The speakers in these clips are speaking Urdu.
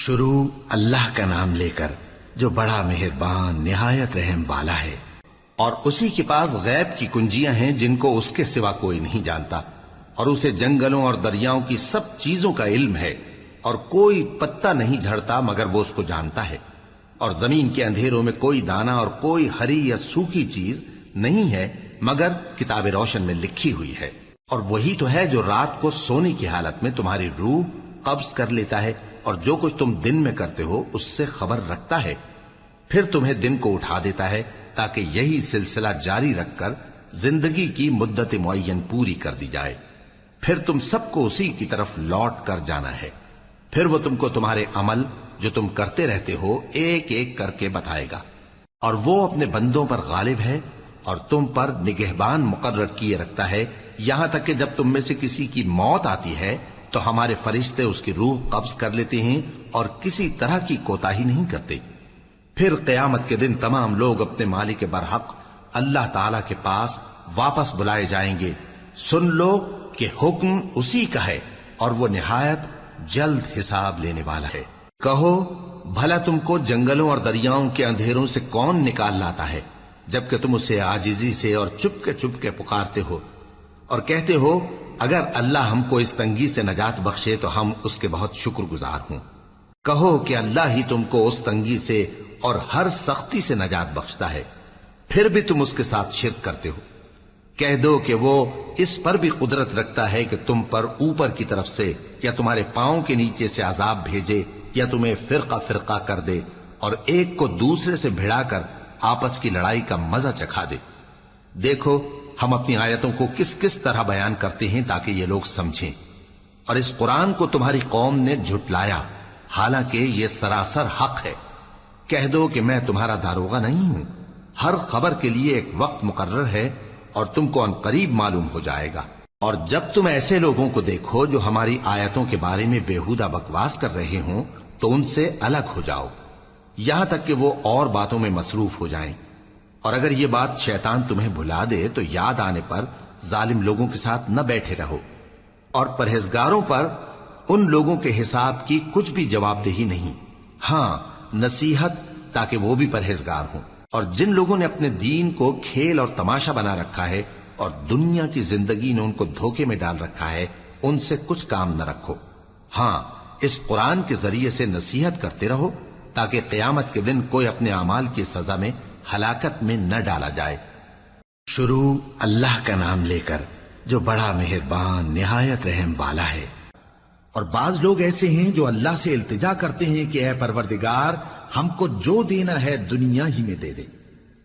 شروع اللہ کا نام لے کر جو بڑا مہربان نہایت رحم والا ہے۔ اور اسی کے پاس غیب کی کنجیاں ہیں جن کو اس کے سوا کوئی نہیں جانتا، اور اسے جنگلوں اور دریاؤں کی سب چیزوں کا علم ہے، اور کوئی پتا نہیں جھڑتا مگر وہ اس کو جانتا ہے، اور زمین کے اندھیروں میں کوئی دانہ اور کوئی ہری یا سوکھی چیز نہیں ہے مگر کتاب روشن میں لکھی ہوئی ہے۔ اور وہی تو ہے جو رات کو سونے کی حالت میں تمہاری روح قبض کر لیتا ہے، اور جو کچھ تم دن میں کرتے ہو اس سے خبر رکھتا ہے، پھر تمہیں دن کو اٹھا دیتا ہے تاکہ یہی سلسلہ جاری رکھ کر زندگی کی مدت معین پوری کر دی جائے، پھر تم سب کو اسی کی طرف لوٹ کر جانا ہے، پھر وہ تم کو تمہارے عمل جو تم کرتے رہتے ہو ایک ایک کر کے بتائے گا، اور وہ اپنے بندوں پر غالب ہے اور تم پر نگہبان مقرر کیے رکھتا ہے، یہاں تک کہ جب تم میں سے کسی کی موت آتی ہے تو ہمارے فرشتے اس کی روح قبض کر لیتے ہیں اور کسی طرح کی کوتاہی نہیں کرتے۔ پھر قیامت کے دن تمام لوگ اپنے مالک برحق اللہ تعالی کے پاس واپس بلائے جائیں گے۔ سن لو کہ حکم اسی کا ہے اور وہ نہایت جلد حساب لینے والا ہے۔ کہو بھلا تم کو جنگلوں اور دریاؤں کے اندھیروں سے کون نکال لاتا ہے جبکہ تم اسے عاجزی سے اور چپ کے پکارتے ہو اور کہتے ہو اگر اللہ ہم کو اس تنگی سے نجات بخشے تو ہم اس کے بہت شکر گزار ہوں۔ کہو کہ اللہ ہی تم کو اس تنگی سے اور ہر سختی سے نجات بخشتا ہے، پھر بھی تم اس کے ساتھ شرک کرتے ہو۔ کہہ دو کہ وہ اس پر بھی قدرت رکھتا ہے کہ تم پر اوپر کی طرف سے یا تمہارے پاؤں کے نیچے سے عذاب بھیجے یا تمہیں فرقہ فرقہ کر دے اور ایک کو دوسرے سے بھڑا کر آپس کی لڑائی کا مزہ چکھا دے۔ دیکھو ہم اپنی آیتوں کو کس کس طرح بیان کرتے ہیں تاکہ یہ لوگ سمجھیں، اور اس قرآن کو تمہاری قوم نے جھٹلایا حالانکہ یہ سراسر حق ہے۔ کہہ دو کہ میں تمہارا داروغہ نہیں ہوں، ہر خبر کے لیے ایک وقت مقرر ہے اور تم کو عنقریب معلوم ہو جائے گا۔ اور جب تم ایسے لوگوں کو دیکھو جو ہماری آیتوں کے بارے میں بےہودہ بکواس کر رہے ہوں تو ان سے الگ ہو جاؤ یہاں تک کہ وہ اور باتوں میں مصروف ہو جائیں، اور اگر یہ بات شیطان تمہیں بھلا دے تو یاد آنے پر ظالم لوگوں کے ساتھ نہ بیٹھے رہو، اور پرہیزگاروں پر ان لوگوں کے حساب کی کچھ بھی جواب دہی نہیں، ہاں نصیحت تاکہ وہ بھی پرہیزگار ہوں۔ اور جن لوگوں نے اپنے دین کو کھیل اور تماشا بنا رکھا ہے اور دنیا کی زندگی نے ان کو دھوکے میں ڈال رکھا ہے ان سے کچھ کام نہ رکھو، ہاں اس قرآن کے ذریعے سے نصیحت کرتے رہو تاکہ قیامت کے دن کوئی اپنے اعمال کی سزا میں ہلاکت میں نہ ڈالا جائے۔ شروع اللہ کا نام لے کر جو بڑا مہربان نہایت رحم والا ہے۔ اور بعض لوگ ایسے ہیں جو اللہ سے التجا کرتے ہیں کہ اے پروردگار ہم کو جو دینا ہے دنیا ہی میں دے دے،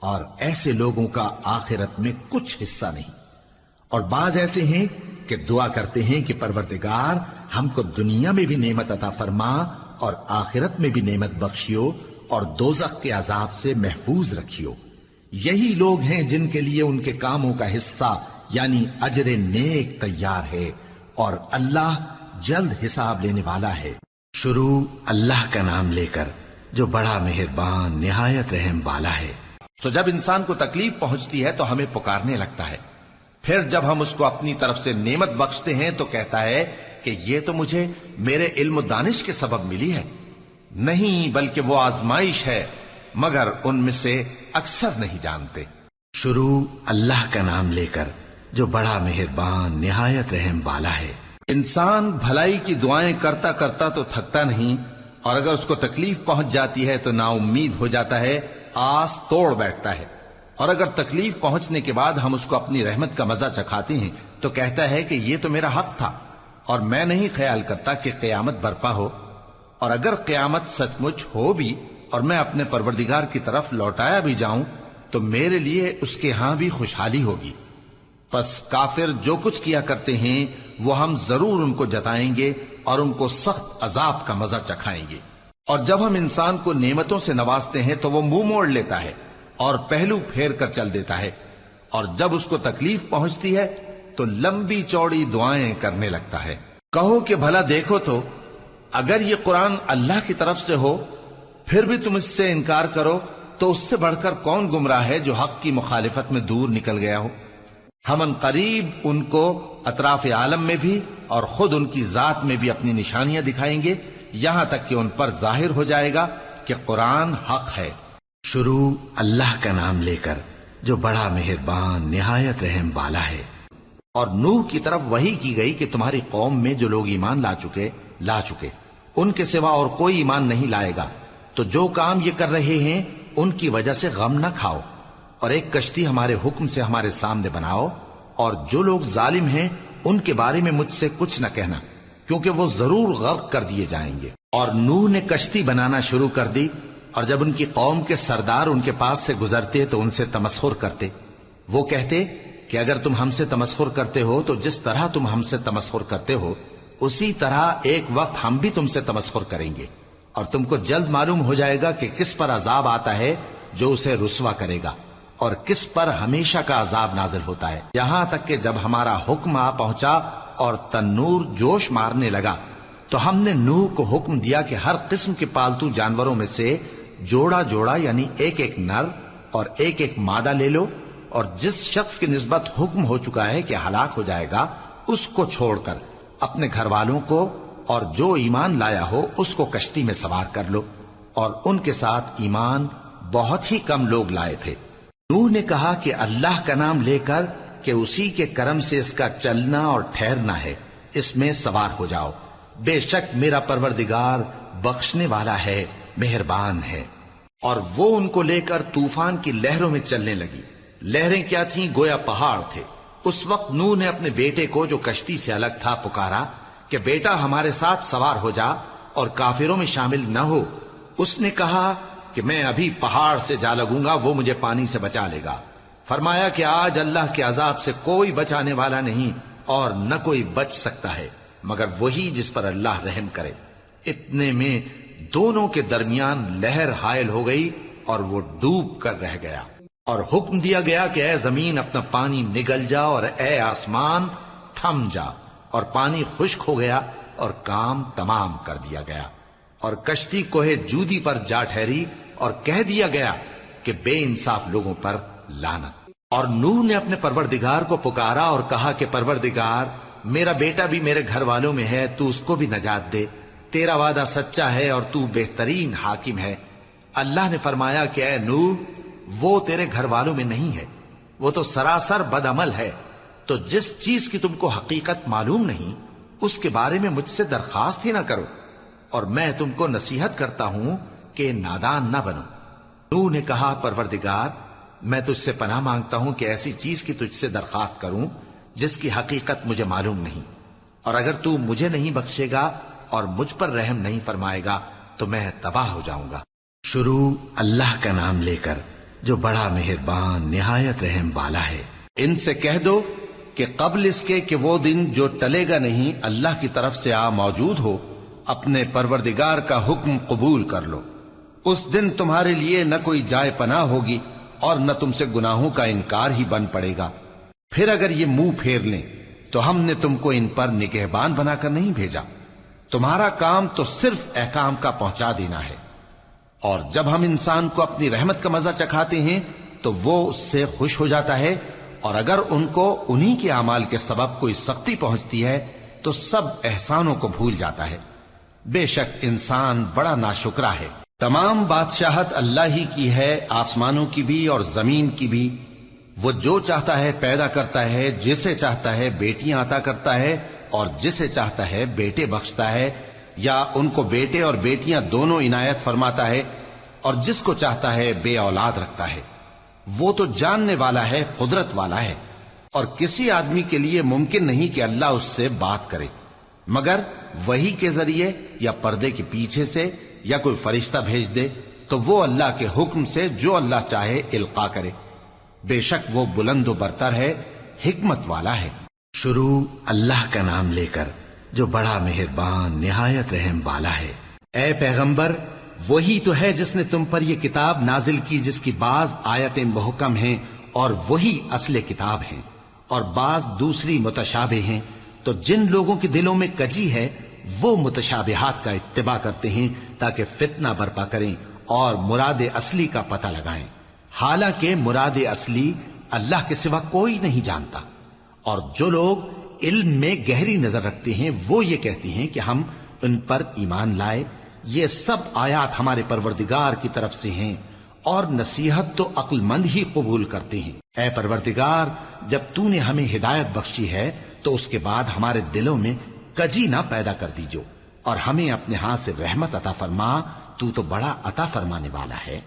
اور ایسے لوگوں کا آخرت میں کچھ حصہ نہیں۔ اور بعض ایسے ہیں کہ دعا کرتے ہیں کہ پروردگار ہم کو دنیا میں بھی نعمت عطا فرما اور آخرت میں بھی نعمت بخشیو اور دوزخ کے عذاب سے محفوظ رکھیو۔ یہی لوگ ہیں جن کے لیے ان کے کاموں کا حصہ یعنی اجر نیک تیار ہے، اور اللہ جلد حساب لینے والا ہے۔ شروع اللہ کا نام لے کر جو بڑا مہربان نہایت رحم والا ہے۔ سو جب انسان کو تکلیف پہنچتی ہے تو ہمیں پکارنے لگتا ہے، پھر جب ہم اس کو اپنی طرف سے نعمت بخشتے ہیں تو کہتا ہے کہ یہ تو مجھے میرے علم و دانش کے سبب ملی ہے، نہیں بلکہ وہ آزمائش ہے، مگر ان میں سے اکثر نہیں جانتے۔ شروع اللہ کا نام لے کر جو بڑا مہربان نہایت رحم والا ہے۔ انسان بھلائی کی دعائیں کرتا کرتا تو تھکتا نہیں، اور اگر اس کو تکلیف پہنچ جاتی ہے تو نا امید ہو جاتا ہے، آس توڑ بیٹھتا ہے، اور اگر تکلیف پہنچنے کے بعد ہم اس کو اپنی رحمت کا مزہ چکھاتے ہیں تو کہتا ہے کہ یہ تو میرا حق تھا اور میں نہیں خیال کرتا کہ قیامت برپا ہو، اور اگر قیامت سچ مچ ہو بھی اور میں اپنے پروردگار کی طرف لوٹایا بھی جاؤں تو میرے لیے اس کے ہاں بھی خوشحالی ہوگی۔ پس کافر جو کچھ کیا کرتے ہیں وہ ہم ضرور ان کو جتائیں گے اور ان کو سخت عذاب کا مزہ چکھائیں گے۔ اور جب ہم انسان کو نعمتوں سے نوازتے ہیں تو وہ منہ موڑ لیتا ہے اور پہلو پھیر کر چل دیتا ہے، اور جب اس کو تکلیف پہنچتی ہے تو لمبی چوڑی دعائیں کرنے لگتا ہے۔ کہو کہ بھلا دیکھو تو اگر یہ قرآن اللہ کی طرف سے ہو پھر بھی تم اس سے انکار کرو تو اس سے بڑھ کر کون گمراہ ہے جو حق کی مخالفت میں دور نکل گیا ہو۔ ہم ان قریب ان کو اطراف عالم میں بھی اور خود ان کی ذات میں بھی اپنی نشانیاں دکھائیں گے، یہاں تک کہ ان پر ظاہر ہو جائے گا کہ قرآن حق ہے۔ شروع اللہ کا نام لے کر جو بڑا مہربان نہایت رحم والا ہے۔ اور نوح کی طرف وحی کی گئی کہ تمہاری قوم میں جو لوگ ایمان لا چکے ان کے سوا اور کوئی ایمان نہیں لائے گا، تو جو کام یہ کر رہے ہیں ان کی وجہ سے غم نہ کھاؤ، اور ایک کشتی ہمارے حکم سے ہمارے سامنے بناؤ، اور جو لوگ ظالم ہیں ان کے بارے میں مجھ سے کچھ نہ کہنا، کیونکہ وہ ضرور غرق کر دیے جائیں گے۔ اور نوح نے کشتی بنانا شروع کر دی، اور جب ان کی قوم کے سردار ان کے پاس سے گزرتے تو ان سے تمسخر کرتے۔ وہ کہتے کہ اگر تم ہم سے تمسخر کرتے ہو تو جس طرح تم ہم سے تمسخر کرتے ہو اسی طرح ایک وقت ہم بھی تم سے تمسخر کریں گے، اور تم کو جلد معلوم ہو جائے گا کہ کس پر عذاب آتا ہے جو اسے رسوا کرے گا، اور کس پر ہمیشہ کا عذاب نازل ہوتا ہے۔ یہاں تک کہ جب ہمارا حکم آ پہنچا اور تنور جوش مارنے لگا تو ہم نے نوح کو حکم دیا کہ ہر قسم کے پالتو جانوروں میں سے جوڑا جوڑا یعنی ایک ایک نر اور ایک ایک مادہ لے لو، اور جس شخص کی نسبت حکم ہو چکا ہے کہ ہلاک ہو جائے گا اس کو چھوڑ کر اپنے گھر والوں کو اور جو ایمان لایا ہو اس کو کشتی میں سوار کر لو، اور ان کے ساتھ ایمان بہت ہی کم لوگ لائے تھے۔ نوح نے کہا کہ اللہ کا نام لے کر کہ اسی کے کرم سے اس کا چلنا اور ٹھہرنا ہے، اس میں سوار ہو جاؤ، بے شک میرا پروردگار بخشنے والا ہے، مہربان ہے۔ اور وہ ان کو لے کر طوفان کی لہروں میں چلنے لگی۔ لہریں کیا تھیں؟ گویا پہاڑ تھے۔ اس وقت نوح نے اپنے بیٹے کو جو کشتی سے الگ تھا پکارا کہ بیٹا ہمارے ساتھ سوار ہو جا اور کافروں میں شامل نہ ہو۔ اس نے کہا کہ میں ابھی پہاڑ سے جا لگوں گا، وہ مجھے پانی سے بچا لے گا۔ فرمایا کہ آج اللہ کے عذاب سے کوئی بچانے والا نہیں اور نہ کوئی بچ سکتا ہے مگر وہی جس پر اللہ رحم کرے۔ اتنے میں دونوں کے درمیان لہر حائل ہو گئی اور وہ ڈوب کر رہ گیا، اور حکم دیا گیا کہ اے زمین اپنا پانی نگل جا اور اے آسمان تھم جا، اور پانی خشک ہو گیا اور کام تمام کر دیا گیا، اور کشتی کوہ جودی پر جا ٹھہری، اور کہہ دیا گیا کہ بے انصاف لوگوں پر لعنت۔ اور نوح نے اپنے پروردگار کو پکارا اور کہا کہ پروردگار میرا بیٹا بھی میرے گھر والوں میں ہے، تو اس کو بھی نجات دے، تیرا وعدہ سچا ہے اور تو بہترین حاکم ہے۔ اللہ نے فرمایا کہ اے نوح وہ تیرے گھر والوں میں نہیں ہے، وہ تو سراسر بدعمل ہے، تو جس چیز کی تم کو حقیقت معلوم نہیں اس کے بارے میں مجھ سے درخواست ہی نہ کرو، اور میں تم کو نصیحت کرتا ہوں کہ نادان نہ بنو۔ نوح نے کہا پروردگار میں تجھ سے پناہ مانگتا ہوں کہ ایسی چیز کی تجھ سے درخواست کروں جس کی حقیقت مجھے معلوم نہیں، اور اگر تو مجھے نہیں بخشے گا اور مجھ پر رحم نہیں فرمائے گا تو میں تباہ ہو جاؤں گا۔ شروع اللہ کا نام لے کر جو بڑا مہربان نہایت رحم والا ہے۔ ان سے کہہ دو کہ قبل اس کے کہ وہ دن جو ٹلے گا نہیں اللہ کی طرف سے آ موجود ہو، اپنے پروردگار کا حکم قبول کر لو۔ اس دن تمہارے لیے نہ کوئی جائے پناہ ہوگی اور نہ تم سے گناہوں کا انکار ہی بن پڑے گا۔ پھر اگر یہ منہ پھیر لیں تو ہم نے تم کو ان پر نگہبان بنا کر نہیں بھیجا، تمہارا کام تو صرف احکام کا پہنچا دینا ہے، اور جب ہم انسان کو اپنی رحمت کا مزہ چکھاتے ہیں تو وہ اس سے خوش ہو جاتا ہے، اور اگر ان کو انہی کے اعمال کے سبب کوئی سختی پہنچتی ہے تو سب احسانوں کو بھول جاتا ہے۔ بے شک انسان بڑا ناشکرا ہے۔ تمام بادشاہت اللہ ہی کی ہے، آسمانوں کی بھی اور زمین کی بھی۔ وہ جو چاہتا ہے پیدا کرتا ہے، جسے چاہتا ہے بیٹیاں عطا کرتا ہے اور جسے چاہتا ہے بیٹے بخشتا ہے، یا ان کو بیٹے اور بیٹیاں دونوں عنایت فرماتا ہے، اور جس کو چاہتا ہے بے اولاد رکھتا ہے۔ وہ تو جاننے والا ہے، قدرت والا ہے، اور کسی آدمی کے لیے ممکن نہیں کہ اللہ اس سے بات کرے مگر وحی کے ذریعے یا پردے کے پیچھے سے یا کوئی فرشتہ بھیج دے، تو وہ اللہ کے حکم سے جو اللہ چاہے القا کرے۔ بے شک وہ بلند و برتر ہے، حکمت والا ہے۔ شروع اللہ کا نام لے کر جو بڑا مہربان نہایت رحم والا ہے۔ اے پیغمبر وہی تو ہے جس نے تم پر یہ کتاب نازل کی جس کی بعض آیتیں محکم ہیں اور وہی اصل کتاب ہیں، اور بعض دوسری متشابہ ہیں، تو جن لوگوں کے دلوں میں کجی ہے وہ متشابہات کا اتباع کرتے ہیں تاکہ فتنہ برپا کریں اور مراد اصلی کا پتہ لگائیں، حالانکہ مراد اصلی اللہ کے سوا کوئی نہیں جانتا۔ اور جو لوگ علم میں گہری نظر رکھتے ہیں وہ یہ کہتے ہیں کہ ہم ان پر ایمان لائے. یہ سب آیات ہمارے پروردگار کی طرف سے ہیں اور نصیحت تو عقل مند ہی قبول کرتے ہیں. اے پروردگار، جب تو نے ہمیں ہدایت بخشی ہے تو اس کے بعد ہمارے دلوں میں کجی نہ پیدا کر دیجو اور ہمیں اپنے ہاتھ سے رحمت عطا فرما. تو بڑا عطا فرمانے والا ہے.